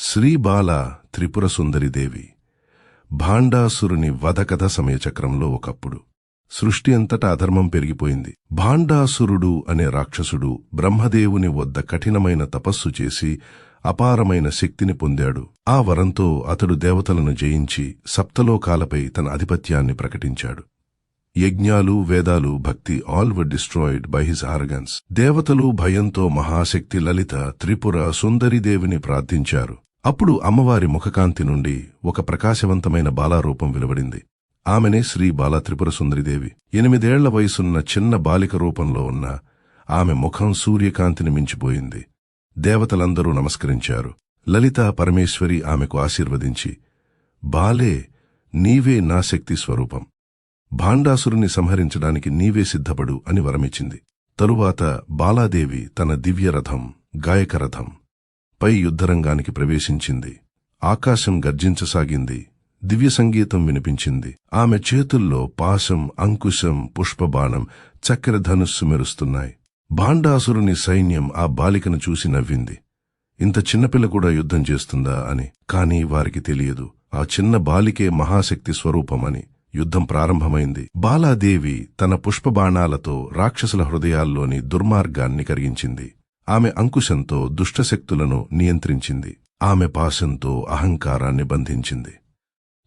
శ్రీబాల త్రిపుర సుందరిదేవి భాండాసురుని వధకథ సమయచక్రంలో ఒకప్పుడు సృష్టి అంతటా అధర్మం పెరిగిపోయింది. భాండాసురుడు అనే రాక్షసుడు బ్రహ్మదేవుని వద్ద కఠినమైన తపస్సు చేసి అపారమైన శక్తిని పొందాడు. ఆ వరంతో అతడు దేవతలను జయించి సప్తలోకాలపై తన ఆధిపత్యాన్ని ప్రకటించాడు. యజ్ఞాలు, వేదాలు, భక్తి all were destroyed by his arrogance. దేవతలు భయంతో మహాశక్తి లలిత త్రిపుర సుందరిదేవిని ప్రార్థించారు. అప్పుడు అమ్మవారి ముఖకాంతి నుండి ఒక ప్రకాశవంతమైన బాలారూపం వెలువడింది. ఆమెనే శ్రీ బాల త్రిపుర సుందరిదేవి. 8 ఏళ్ల వయసున్న చిన్న బాలిక రూపంలో ఉన్న ఆమె ముఖం సూర్యకాంతిని మించిపోయింది. దేవతలందరూ నమస్కరించారు. లలిత పరమేశ్వరి ఆమెకు ఆశీర్వదించి, బాలే, నీవే నా శక్తి స్వరూపం. భాండాసురుని సంహరించడానికి నీవే సిద్ధపడు అని వరమిచ్చింది. తరువాత బాలాదేవి తన దివ్యరథం, గాయకరథం పై యుద్ధరంగానికి ప్రవేశించింది. ఆకాశం గర్జించసాగింది. దివ్య సంగీతం వినిపించింది. ఆమె చేతుల్లో పాశం, అంకుశం, పుష్పబాణం, చక్కెర ధనుస్సు మెరుస్తున్నాయి. భాండాసురుని సైన్యం ఆ బాలికను చూసి నవ్వింది. ఇంత చిన్నపిల్ల కూడా యుద్ధం చేస్తుందా అని. కాని వారికి తెలియదు, ఆ చిన్న బాలికే మహాశక్తి స్వరూపమని. యుద్ధం ప్రారంభమైంది. బాలాదేవి తన పుష్పబాణాలతో రాక్షసుల హృదయాల్లోని దుర్మార్గాన్ని కరిగించింది. ఆమె అంకుశంతో దుష్టశక్తులను నియంత్రించింది. ఆమె పాశంతో అహంకారాన్ని బంధించింది.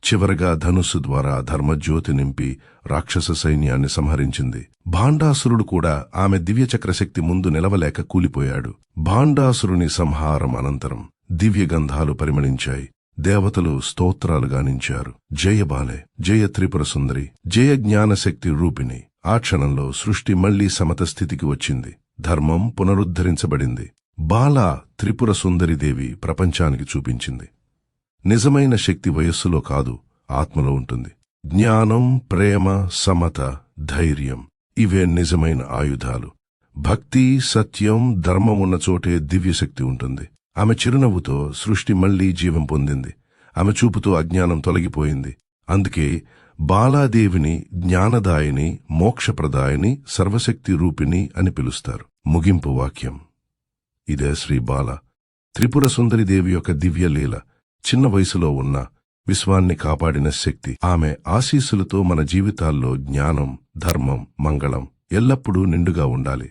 చివరగా ధనుస్సు ద్వారా ధర్మజ్యోతి నింపి రాక్షస సైన్యాన్ని సంహరించింది. భాండాసురుడు కూడా ఆమె దివ్యచక్రశక్తి ముందు నిలవలేక కూలిపోయాడు. భాండాసురుని సంహారం అనంతరం దివ్యగంధాలు పరిమళించాయి. దేవతలు స్తోత్రాలు గానించారు. జయబాలే, జయ త్రిపుర సుందరి, జయ జ్ఞానశక్తి రూపిణి. ఆ క్షణంలో సృష్టి మళ్లీ సమత స్థితికి వచ్చింది. ధర్మం పునరుద్ధరించబడింది. బాలా త్రిపుర సుందరిదేవి ప్రపంచానికి చూపించింది, నిజమైన శక్తి వయస్సులో కాదు, ఆత్మలో ఉంటుంది. జ్ఞానం, ప్రేమ, సమత, ధైర్యం ఇవే నిజమైన ఆయుధాలు. భక్తి, సత్యం, ధర్మం ఉన్న చోటే దివ్యశక్తి ఉంటుంది. ఆమె చిరునవ్వుతో సృష్టి మళ్లీ జీవం పొందింది. ఆమె చూపుతో అజ్ఞానం తొలగిపోయింది. అందుకే బాలాదేవిని జ్ఞానదాయిని, మోక్షప్రదాయిని, సర్వశక్తి రూపిణి అని పిలుస్తారు. ముగింపు వాక్యం ఇదే శ్రీ బాల త్రిపుర సుందరిదేవి యొక్క దివ్యలీల. చిన్న వయసులో ఉన్న విశ్వాన్ని కాపాడిన శక్తి. ఆమె ఆశీస్సులతో మన జీవితాల్లో జ్ఞానం, ధర్మం, మంగళం ఎల్లప్పుడూ నిండుగా ఉండాలి.